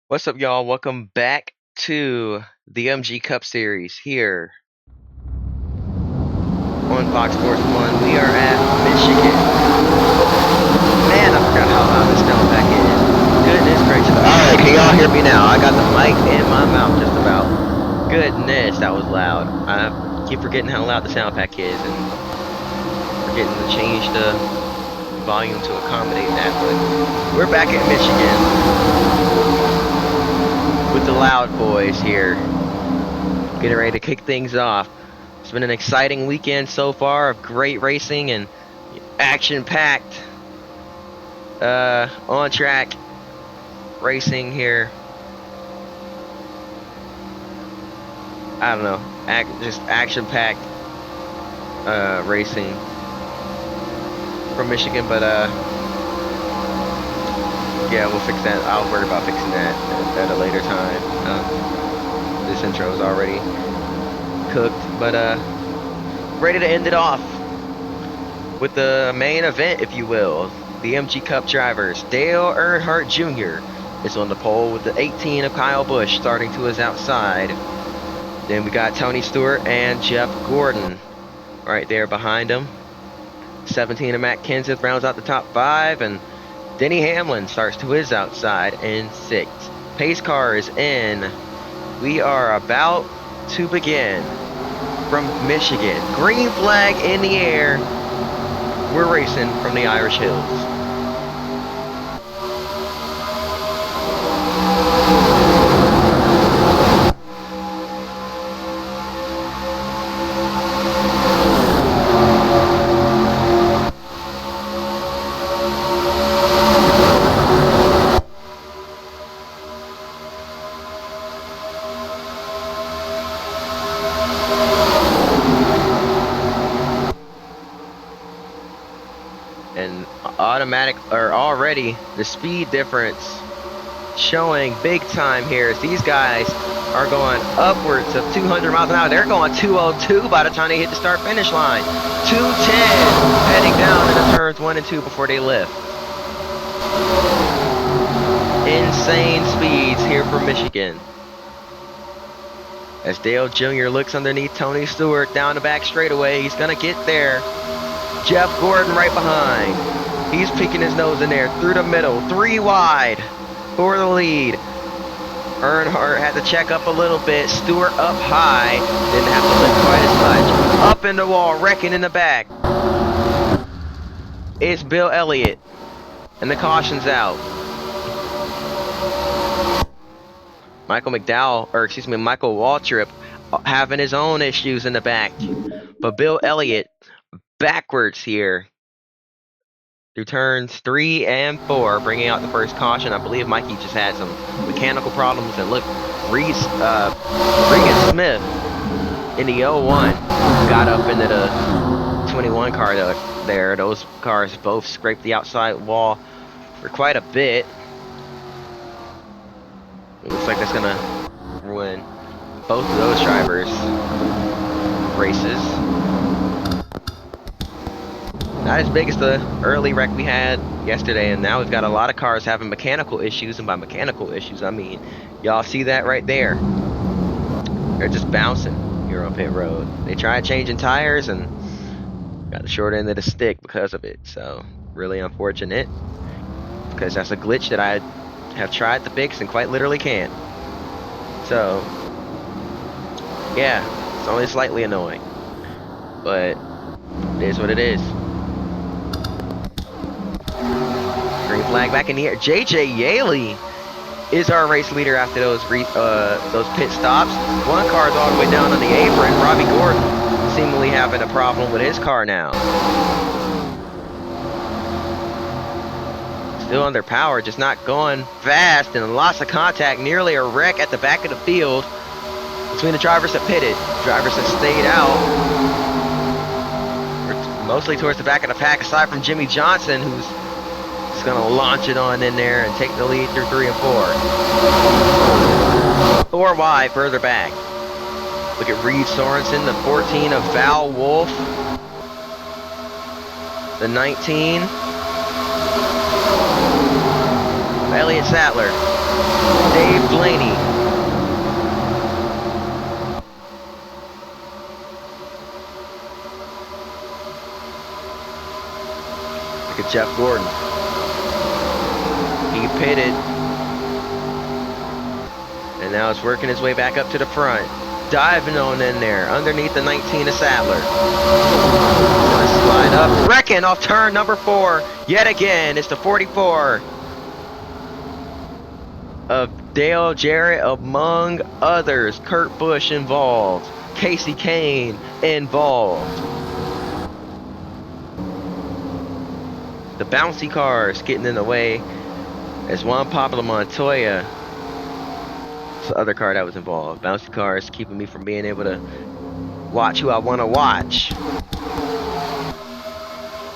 What's up, y'all? Welcome back to the MG Cup Series here on Fox Sports 1. We are at Michigan. Man, I forgot how loud this sound back is. Goodness gracious. Alright, can y'all hear me now? I got the mic in my mouth just about. Goodness, that was loud. I keep forgetting how loud the sound pack is and forgetting to change the volume to accommodate that. But we're back at Michigan with the Loud Boys here, getting ready to kick things off. It's been an exciting weekend so far of great racing and action-packed, on-track racing here. I don't know, just action-packed racing from Michigan, but yeah, we'll fix that. I'll worry about fixing that at a later time. This intro is already cooked, but ready to end it off with the main event, if you will. The MG Cup drivers. Dale Earnhardt Jr. is on the pole with the 18 of Kyle Busch starting to his outside. Then we got Tony Stewart and Jeff Gordon right there behind him. 17 of Matt Kenseth rounds out the top 5, and Denny Hamlin starts to his outside in 6th. Pace car is in. We are about to begin from Michigan. Green flag in the air. We're racing from the Irish Hills. And automatic, or already, the speed difference showing big time here as these guys are going upwards of 200 miles an hour. They're going 202 by the time they hit the start finish line. 210 heading down into turns 1 and 2 before they lift. Insane speeds here for Michigan. As Dale Jr. looks underneath Tony Stewart down the back straightaway, he's gonna get there. Jeff Gordon right behind. He's peeking his nose in there through the middle. 3 wide for the lead. Earnhardt had to check up a little bit. Stewart up high. Didn't have to lift quite as much. Up in the wall, wrecking in the back. It's Bill Elliott. And the caution's out. Michael Waltrip having his own issues in the back. But Bill Elliott backwards here through turns 3 and 4, bringing out the first caution. I believe Mikey just had some mechanical problems, and look, Regan Smith in the 01 got up into the 21 car there. Those cars both scraped the outside wall for quite a bit. It looks like that's gonna ruin both of those drivers' races. Not as big as the early wreck we had yesterday, and now we've got a lot of cars having mechanical issues, and by mechanical issues I mean, y'all see that right there. They're just bouncing here on pit road. They tried changing tires and got the short end of the stick because of it, so really unfortunate, because that's a glitch that I have tried to fix and quite literally can't. So yeah, it's only slightly annoying, but it is what it is. Green flag back in the air. JJ Yaley is our race leader after those pit stops. One car's all the way down on the apron. Robbie Gordon seemingly having a problem with his car now. Still under power, just not going fast, and lots of contact. Nearly a wreck at the back of the field between the drivers that pitted. Drivers that stayed out, mostly towards the back of the pack, aside from Jimmy Johnson, who's just gonna launch it on in there and take the lead through 3 and 4. 4 wide further back. Look at Reed Sorensen, the 14 of Val Wolf, the 19 Elliott Sattler. Dave Blaney. Look at Jeff Gordon. He pitted. And now it's working his way back up to the front. Diving on in there, underneath the 19 of Sattler. Gonna slide up, wrecking off turn number 4. Yet again, it's the 44 of Dale Jarrett, among others. Kurt Busch involved. Casey Kane involved. The bouncy cars getting in the way as Juan Pablo Montoya, the other car that was involved. Bouncy cars keeping me from being able to watch who I want to watch.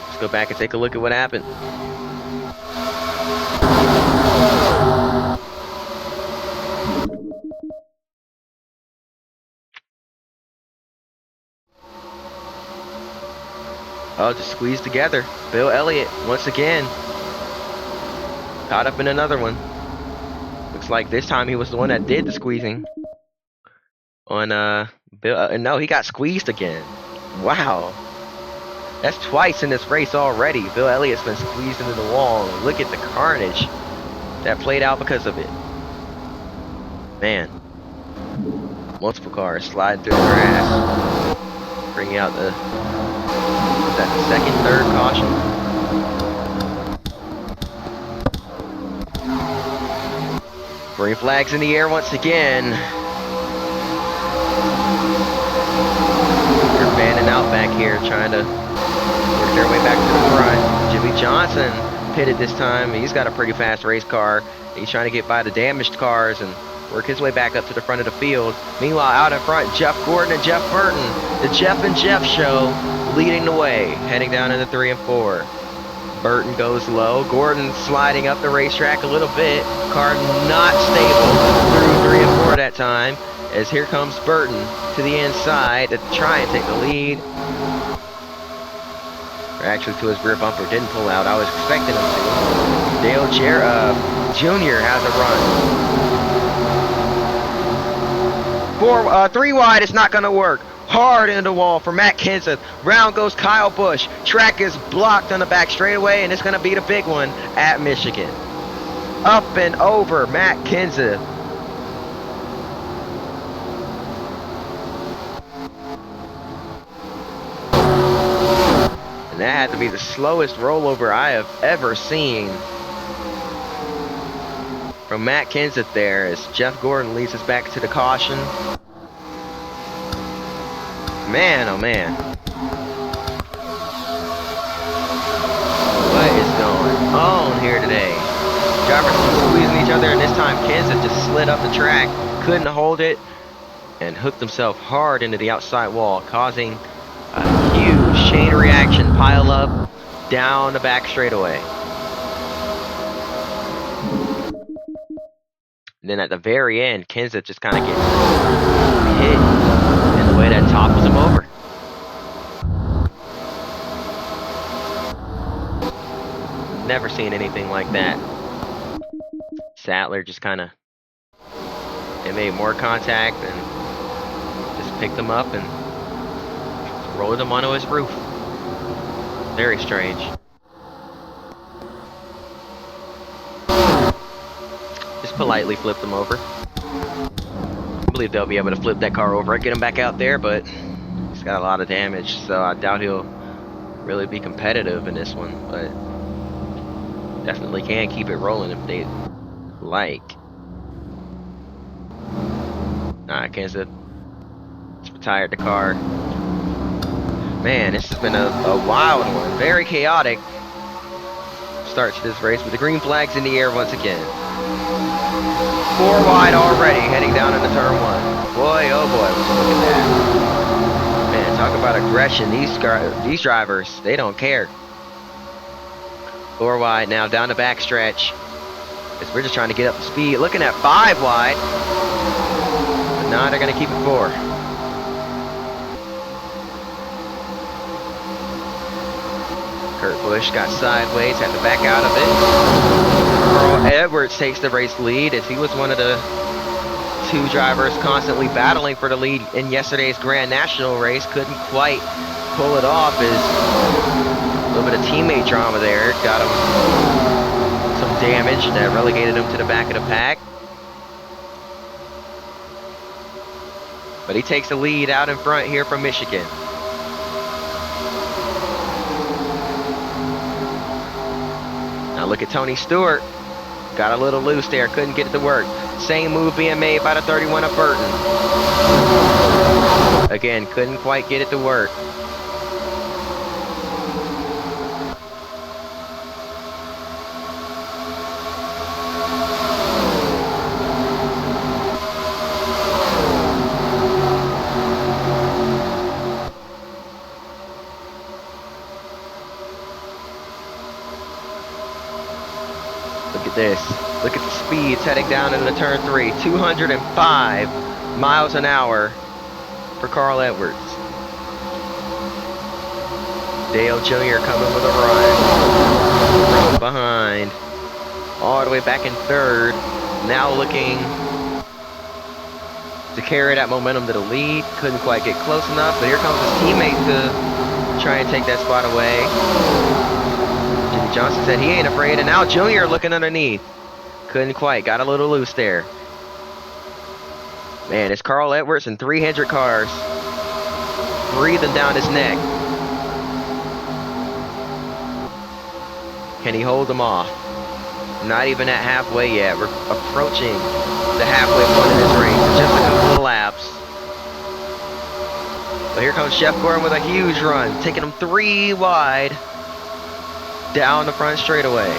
Let's go back and take a look at what happened. Oh, just squeezed together. Bill Elliott, once again, caught up in another one. Looks like this time he was the one that did the squeezing. On, Bill, no, he got squeezed again. Wow. That's twice in this race already. Bill Elliott's been squeezed into the wall. Look at the carnage that played out because of it. Man. Multiple cars sliding through the grass. Bringing out the... Is that the second, third caution? Green flags in the air once again. They're fanning out back here, trying to work their way back to the front. Jimmy Johnson pitted this time. He's got a pretty fast race car. He's trying to get by the damaged cars and work his way back up to the front of the field. Meanwhile, out in front, Jeff Gordon and Jeff Burton. The Jeff and Jeff show leading the way, heading down into 3 and 4. Burton goes low. Gordon sliding up the racetrack a little bit. Car not stable through 3 and 4 that time. As here comes Burton to the inside to try and take the lead. Or actually to his rear bumper, didn't pull out. I was expecting him to. Dale Jarrett Jr. has a run. 3 wide, it's not going to work. Hard into the wall for Matt Kenseth. Round goes Kyle Busch. Track is blocked on the back straightaway, and it's going to be the big one at Michigan. Up and over Matt Kenseth. And that had to be the slowest rollover I have ever seen from Matt Kenseth there, as Jeff Gordon leads us back to the caution. Man, oh man. What is going on here today? Drivers squeezing each other, and this time Kenseth just slid up the track, couldn't hold it, and hooked himself hard into the outside wall, causing a huge chain reaction pile up down the back straightaway. And then at the very end, Kenseth just kind of gets hit in the way that topples him over. Never seen anything like that. Sattler just kind of, they made more contact and just picked him up and rolled him onto his roof. Very strange. Just politely flipped him over. I believe they'll be able to flip that car over and get him back out there, but he's got a lot of damage, so I doubt he'll really be competitive in this one, but definitely can keep it rolling if they like. Alright, Kenseth just retired the car. Man, this has been a wild one. Very chaotic start to this race with the green flags in the air once again. 4 wide already, heading down into turn 1. Boy, oh boy, look at that. Man, talk about aggression. These drivers, they don't care. 4 wide now, down the back stretch. As we're just trying to get up to speed. Looking at 5 wide. But now they're going to keep it 4. Kurt Busch got sideways, had to back out of it. Carl Edwards takes the race lead as he was one of the two drivers constantly battling for the lead in yesterday's Grand National race. Couldn't quite pull it off as a little bit of teammate drama there got him some damage that relegated him to the back of the pack. But he takes the lead out in front here from Michigan. Now look at Tony Stewart. Got a little loose there, couldn't get it to work. Same move being made by the 31 of Burton. Again, couldn't quite get it to work. Look at this. Look at the speeds heading down into turn 3. 205 miles an hour for Carl Edwards. Dale Jr. coming with a run from behind. All the way back in third. Now looking to carry that momentum to the lead. Couldn't quite get close enough, but here comes his teammate to try and take that spot away. Jimmie Johnson said he ain't afraid, and now Junior looking underneath. Couldn't quite, got a little loose there. Man, it's Carl Edwards and 3 Hendrick cars breathing down his neck. Can he hold them off? Not even at halfway yet. We're approaching the halfway point of this race. Just a couple of laps. But here comes Jeff Gordon with a huge run, taking him 3 wide down the front straightaway.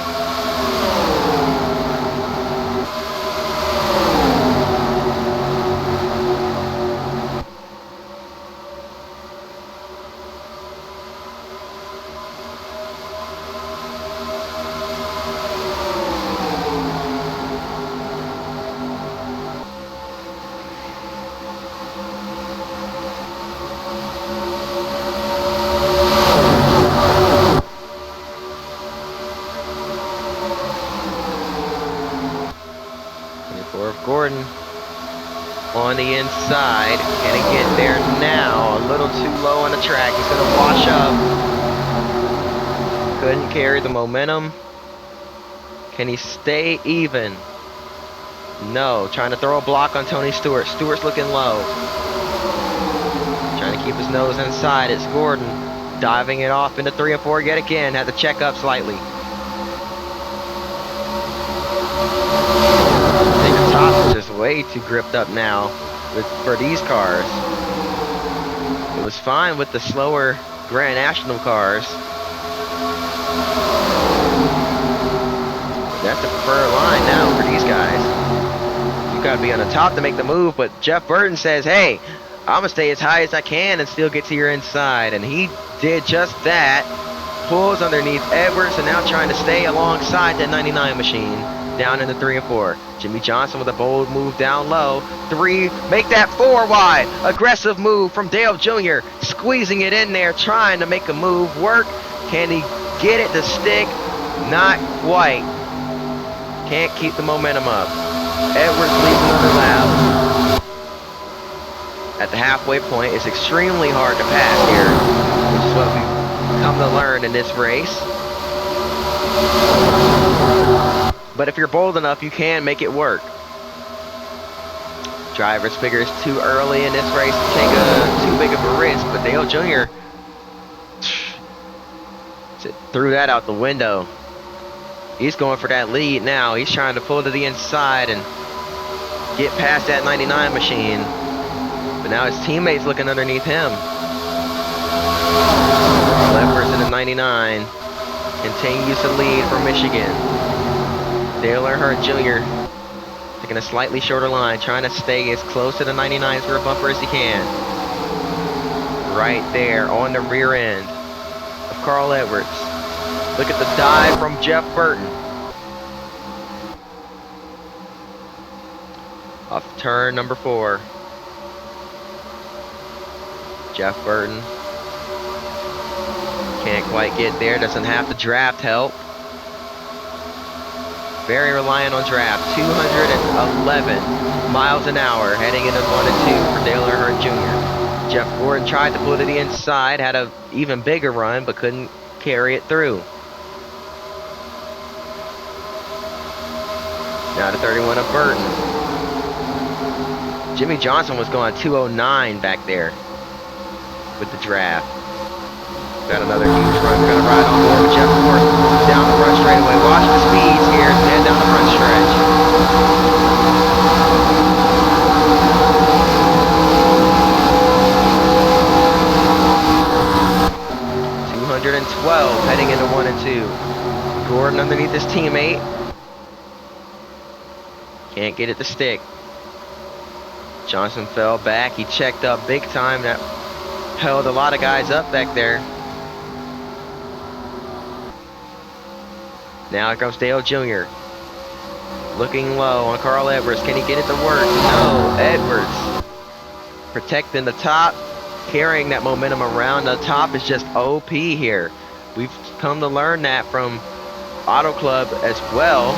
Gordon on the inside. Can he get there now? A little too low on the track. He's going to wash up. Couldn't carry the momentum. Can he stay even? No. Trying to throw a block on Tony Stewart. Stewart's looking low. Trying to keep his nose inside. It's Gordon diving it off into 3 and 4 yet again. Had to check up slightly. Top is just way too gripped up now for these cars. It was fine with the slower Grand National cars. That's the preferred line now for these guys. You gotta be on the top to make the move, but Jeff Burton says, hey, I'm gonna stay as high as I can and still get to your inside. And he did just that. Pulls underneath Edwards and now trying to stay alongside that 99 machine. Down into 3 and 4. Jimmie Johnson with a bold move down low. 3, make that 4 wide. Aggressive move from Dale Jr. Squeezing it in there, trying to make a move work. Can he get it to stick? Not quite. Can't keep the momentum up. Edwards leads another lap. At the halfway point, it's extremely hard to pass here, which is what we've come to learn in this race. But if you're bold enough, you can make it work. Drivers figure it's too early in this race to take too big of a risk, but Dale Jr. threw that out the window. He's going for that lead now. He's trying to pull to the inside and get past that 99 machine. But now his teammate's looking underneath him. Edwards in the 99 continues to lead for Michigan. Dale Earnhardt Jr. taking a slightly shorter line, trying to stay as close to the 99's rear bumper as he can. Right there on the rear end of Carl Edwards. Look at the dive from Jeff Burton. Off turn number 4. Jeff Burton Can't quite get there. Doesn't have the draft help. Very reliant on draft. 211 miles an hour heading into 1 and 2 for Dale Earnhardt Jr. Jeff Gordon tried to pull to the inside, had an even bigger run, but couldn't carry it through. Now to 31 of Burton. Jimmy Johnson was going 209 back there with the draft. Got another huge run. We're gonna ride on board with Jeff Gordon down the front straightaway. Watch the speeds here as we head down the front stretch. 212 heading into 1 and 2. Gordon underneath his teammate. Can't get it to stick. Johnson fell back. He checked up big time. That held a lot of guys up back there. Now here comes Dale Jr. Looking low on Carl Edwards. Can he get it to work? No. Edwards protecting the top, carrying that momentum around. The top is just OP here. We've come to learn that from Auto Club as well.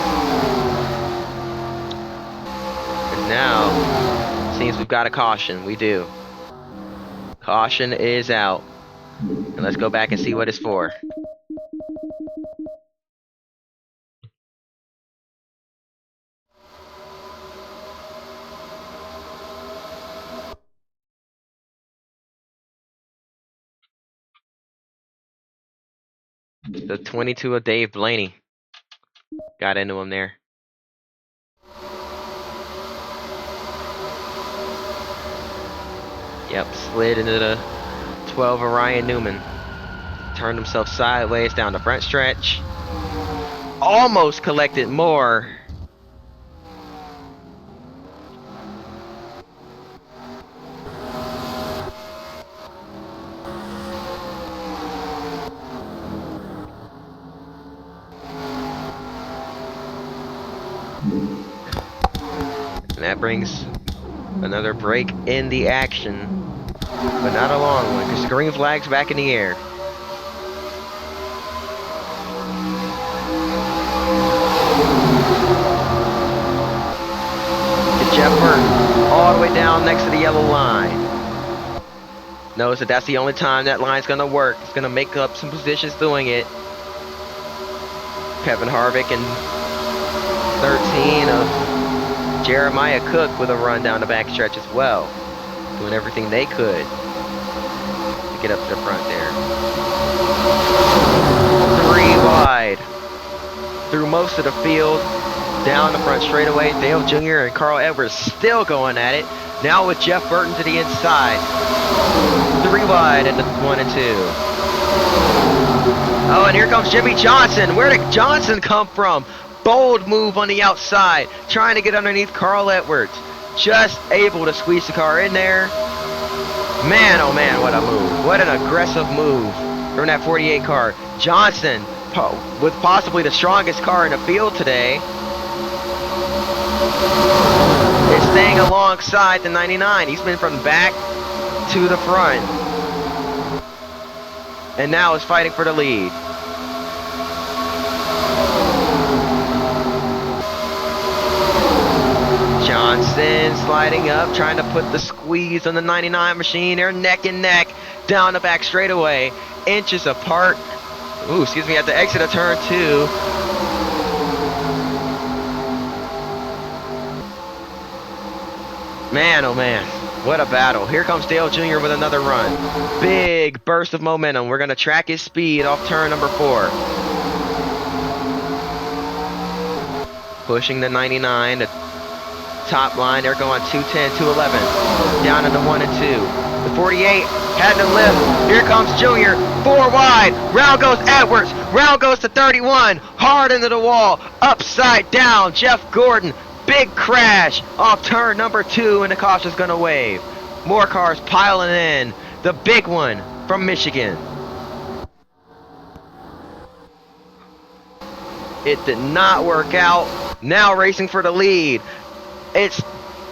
And now, seems we've got a caution. We do. Caution is out. And let's go back and see what it's for. The 22 of Dave Blaney got into him there. Yep, slid into the 12 of Ryan Newman. Turned himself sideways down the front stretch. Almost collected more. And that brings another break in the action, but not a long one, because the green flag's back in the air. To Jeff Burton, all the way down next to the yellow line. Notice that that's the only time that line's going to work. It's going to make up some positions doing it. Kevin Harvick and 13 of Jeremiah Cook with a run down the backstretch as well, doing everything they could to get up to the front there. 3 wide through most of the field, down the front straightaway. Dale Jr. and Carl Edwards still going at it. Now with Jeff Burton to the inside. 3 wide into 1 and 2. Oh, and here comes Jimmy Johnson. Where did Johnson come from? Bold move on the outside, trying to get underneath Carl Edwards. Just able to squeeze the car in there. Man, oh man, what a move. What an aggressive move from that 48 car. Johnson, with possibly the strongest car in the field today, is staying alongside the 99. He's been from back to the front. And now is fighting for the lead. Johnson sliding up, trying to put the squeeze on the 99 machine. They're neck and neck down the back straightaway, inches apart. Ooh, excuse me, at the exit of turn 2. Man, oh man, what a battle. Here comes Dale Jr. with another run. Big burst of momentum. We're going to track his speed off turn number 4. Pushing the 99, the top line. They're going 210, 211. Down into 1 and 2. The 48 had to lift. Here comes Junior. 4 wide. Round goes Edwards. Round goes to 31. Hard into the wall. Upside down. Jeff Gordon. Big crash off turn number 2, and the caution's going to wave. More cars piling in. The big one from Michigan. It did not work out. Now racing for the lead. It's,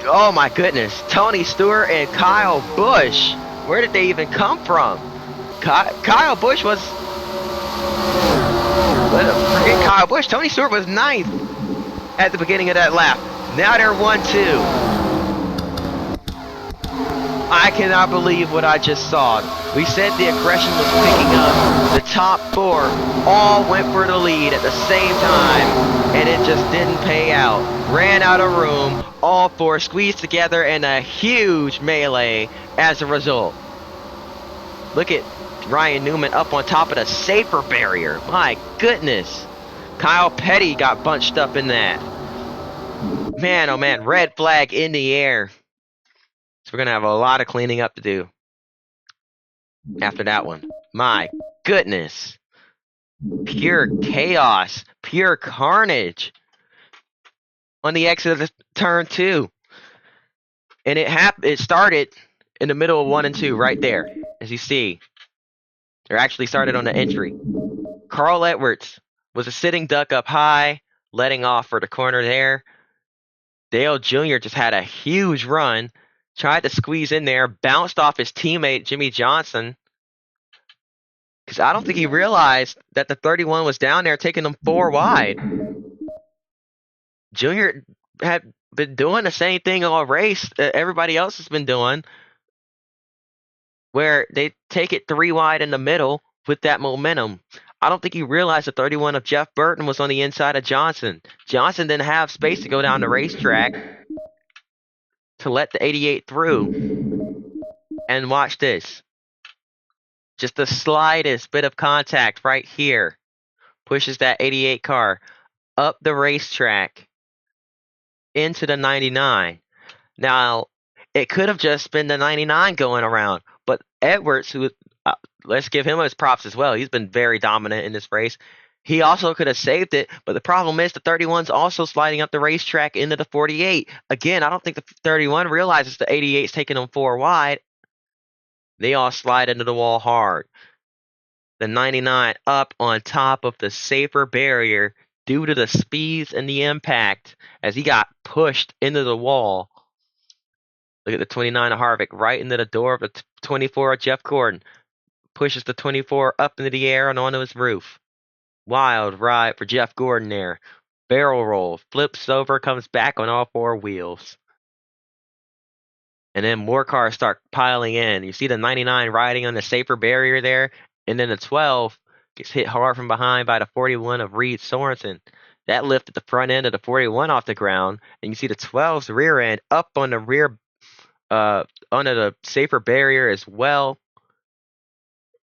oh my goodness, Tony Stewart and Kyle Busch. Where did they even come from? Kyle Busch was Kyle Busch. Tony Stewart was ninth at the beginning of that lap. Now they're 1-2. I cannot believe what I just saw. We said the aggression was picking up. The top four all went for the lead at the same time, and it just didn't pay out. Ran out of room. All four squeezed together in a huge melee as a result. Look at Ryan Newman up on top of the safer barrier. My goodness. Kyle Petty got bunched up in that. Man, oh man, red flag in the air. So we're going to have a lot of cleaning up to do after that one. My goodness. Pure chaos. Pure carnage on the exit of the turn 2. And it started in the middle of 1 and 2 right there. As you see. It actually started on the entry. Carl Edwards was a sitting duck up high, letting off for the corner there. Dale Jr. just had a huge run. Tried to squeeze in there, bounced off his teammate, Jimmy Johnson. Because I don't think he realized that the 31 was down there taking them 4 wide. Junior had been doing the same thing all race that everybody else has been doing, where they take it 3 wide in the middle with that momentum. I don't think he realized the 31 of Jeff Burton was on the inside of Johnson. Johnson didn't have space to go down the racetrack to let the 88 through. And watch this. Just the slightest bit of contact right here pushes that 88 car up the racetrack into the 99. Now, it could have just been the 99 going around, but Edwards, who let's give him his props as well. He's been very dominant in this race. He also could have saved it, but the problem is the 31's also sliding up the racetrack into the 48. Again, I don't think the 31 realizes the 88's taking them 4 wide. They all slide into the wall hard. The 99 up on top of the safer barrier due to the speeds and the impact as he got pushed into the wall. Look at the 29 of Harvick right into the door of the 24 of Jeff Gordon. Pushes the 24 up into the air and onto his roof. Wild ride for Jeff Gordon there. Barrel roll, flips over, comes back on all 4 wheels. And then more cars start piling in. You see the 99 riding on the safer barrier there. And then the 12 gets hit hard from behind by the 41 of Reed Sorensen. That lifted the front end of the 41 off the ground. And you see the 12's rear end up on the rear, under the safer barrier as well.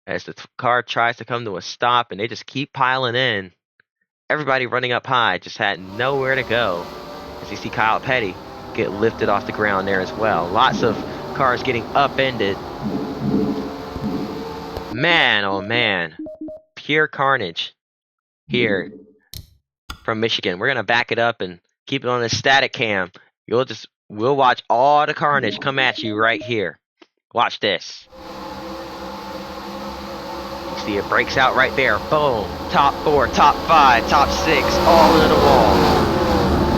As the car tries to come to a stop, and they just keep piling in. Everybody running up high just had nowhere to go. As you see Kyle Petty get lifted off the ground there as well. Lots of cars getting upended. Man, oh man. Pure carnage here from Michigan. We're going to back it up and keep it on a static cam. We'll watch all the carnage come at you right here. Watch this. See, it breaks out right there. Boom. Top 4, top 5, top 6, all into the wall.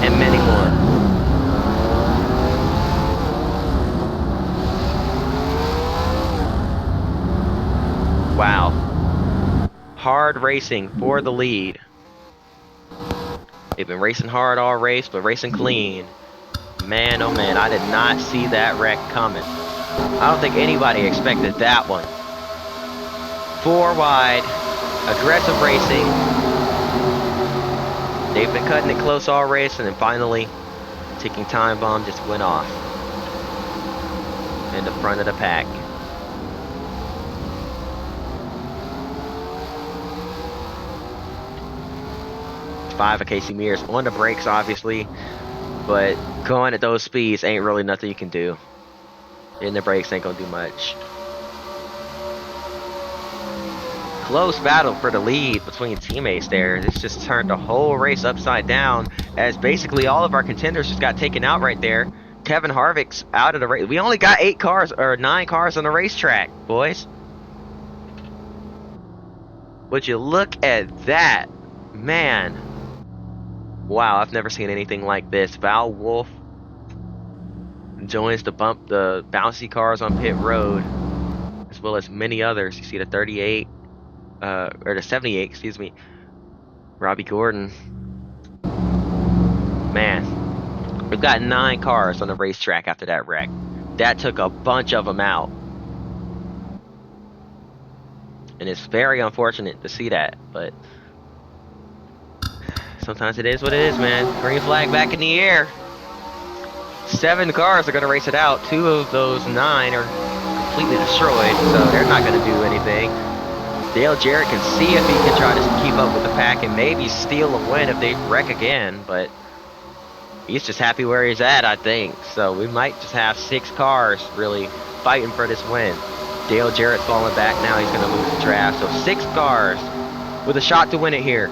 And many more. Wow. Hard racing for the lead. They've been racing hard all race, but racing clean. Man, oh man, I did not see that wreck coming. I don't think anybody expected that one. 4 wide, aggressive racing. They've been cutting it close all race, and then finally, ticking time bomb just went off in the front of the pack. Five of Casey Mears on the brakes, obviously, but going at those speeds ain't really nothing you can do. And the brakes ain't gonna do much. Close battle for the lead between teammates there. This just turned the whole race upside down as basically all of our contenders just got taken out right there. Kevin Harvick's out of the race. We only got 9 cars on the racetrack, boys. Would you look at that? Man. Wow, I've never seen anything like this. Val Wolf joins the bouncy cars on pit road, as well as many others. You see the 38. Or the 78, excuse me. Robbie Gordon. Man, we've got 9 cars on the racetrack after that wreck. That took a bunch of them out. And it's very unfortunate to see that, but sometimes it is what it is, man. Green flag back in the air. 7 cars are going to race it out. 2 of those 9 are completely destroyed, so they're not going to do anything. Dale Jarrett can see if he can try to keep up with the pack and maybe steal a win if they wreck again, but he's just happy where he's at, I think. So we might just have 6 cars really fighting for this win. Dale Jarrett's falling back now. He's going to lose the draft. So 6 cars with a shot to win it here.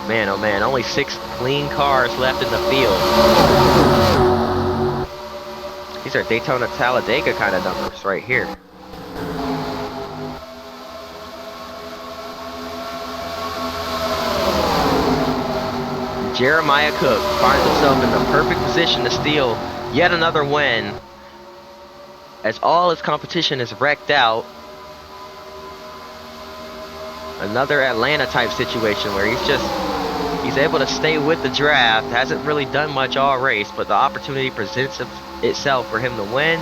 Man, oh man, only 6 clean cars left in the field. These are Daytona Talladega kind of numbers right here. Jeremiah Cook finds himself in the perfect position to steal yet another win, as all his competition is wrecked out. Another Atlanta type situation where he's able to stay with the draft. Hasn't really done much all race, but the opportunity presents itself for him to win.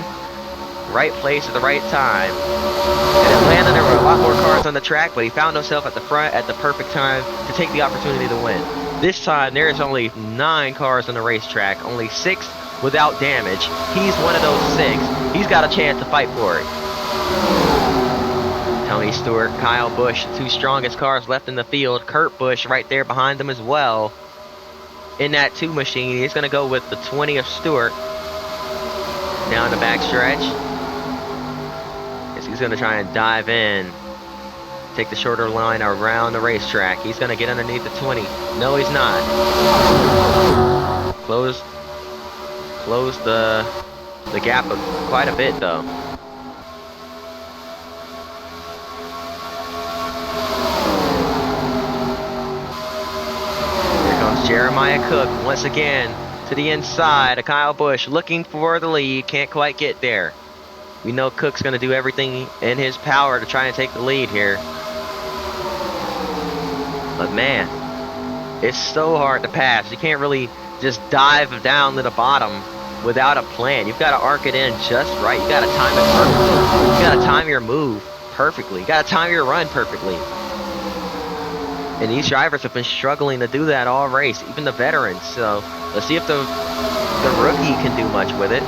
Right place at the right time. In Atlanta, there were a lot more cars on the track, but he found himself at the front at the perfect time to take the opportunity to win. This time, there is only 9 cars on the racetrack, only 6 without damage. He's one of those 6. He's got a chance to fight for it. Tony Stewart, Kyle Busch, 2 strongest cars left in the field. Kurt Busch right there behind them as well. In that 2 machine, he's going to go with the 20 of Stewart down the backstretch. He's going to try and dive in, take the shorter line around the racetrack. He's going to get underneath the 20. No, he's not. Close the gap quite a bit, though. Here comes Jeremiah Cook once again to the inside of Kyle Busch, looking for the lead. Can't quite get there. We know Cook's going to do everything in his power to try and take the lead here. But man, it's so hard to pass. You can't really just dive down to the bottom without a plan. You've got to arc it in just right. You got to time it perfectly. You got to time your move perfectly. You got to time your run perfectly. And these drivers have been struggling to do that all race, even the veterans. So let's see if the rookie can do much with it.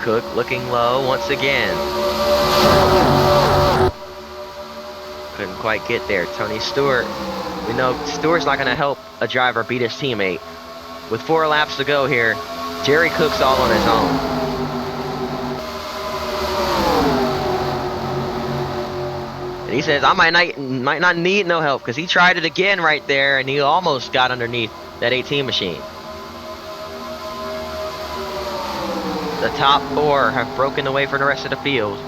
Cook looking low once again. Couldn't quite get there. Tony Stewart. We know Stewart's not going to help a driver beat his teammate. With 4 laps to go here, Jerry Cook's all on his own. And he says, I might not need no help, because he tried it again right there, and he almost got underneath that 18 machine. The top 4 have broken away from the rest of the field,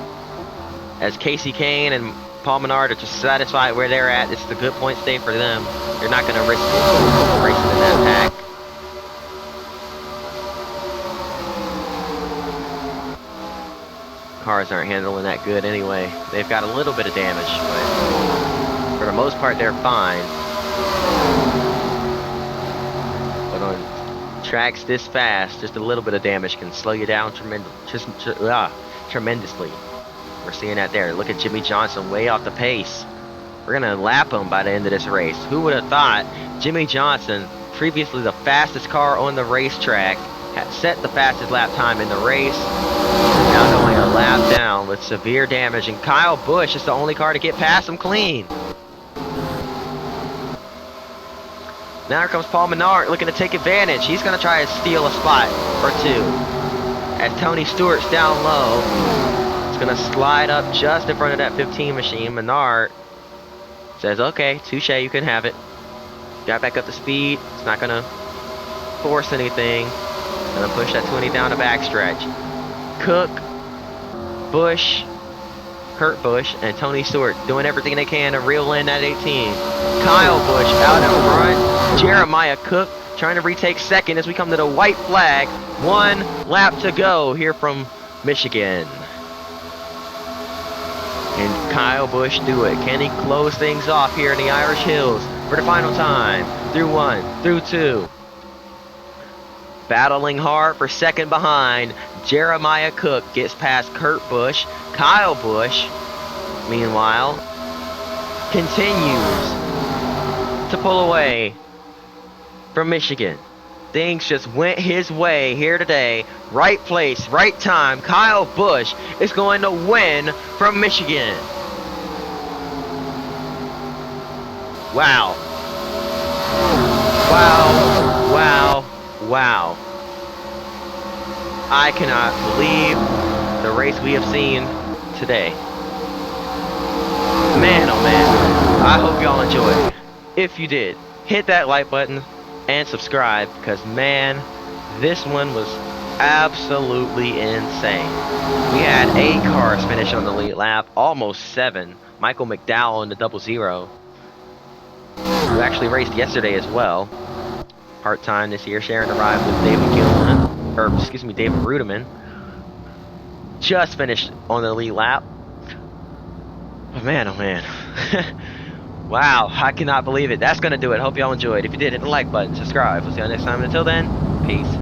as Casey Kane and Paul Menard are just satisfied where they're at. It's the good point stay for them. They're not going to risk racing in that pack. Cars aren't handling that good anyway. They've got a little bit of damage, but for the most part they're fine. But on tracks this fast, just a little bit of damage can slow you down tremendously. We're seeing that there. Look at Jimmie Johnson way off the pace. We're gonna lap him by the end of this race. Who would have thought Jimmie Johnson, previously the fastest car on the racetrack, had set the fastest lap time in the race, now going a lap down with severe damage, and Kyle Busch is the only car to get past him clean. Now here comes Paul Menard looking to take advantage. He's going to try to steal a spot or 2. As Tony Stewart's down low, it's going to slide up just in front of that 15 machine. Menard says, okay, touche, you can have it. Got back up to speed. It's not going to force anything. Going to push that 20 down the backstretch. Cook Busch, Kurt Busch, and Tony Stewart doing everything they can to reel in that 18. Kyle Busch out in front. Jeremiah Cook trying to retake second as we come to the white flag. 1 lap to go here from Michigan. Can Kyle Busch do it? Can he close things off here in the Irish Hills for the final time? Through 1, through 2. Battling hard for second behind. Jeremiah Cook gets past Kurt Busch. Kyle Busch, meanwhile, continues to pull away from Michigan. Things just went his way here today. Right place, right time. Kyle Busch is going to win from Michigan. Wow. Wow. Wow. Wow. I cannot believe the race we have seen today. Man, oh man. I hope y'all enjoyed. If you did, hit that like button and subscribe, because man, this one was absolutely insane. We had 8 cars finish on the lead lap, almost 7. Michael McDowell in the 00, who actually raced yesterday as well. Part-time this year, sharing a ride with David Gilman, or excuse me, David Rudeman. Just finished on the lead lap. But man, oh man. Wow, I cannot believe it. That's going to do it. Hope y'all enjoyed. If you did, hit the like button, subscribe. We'll see you next time. Until then, peace.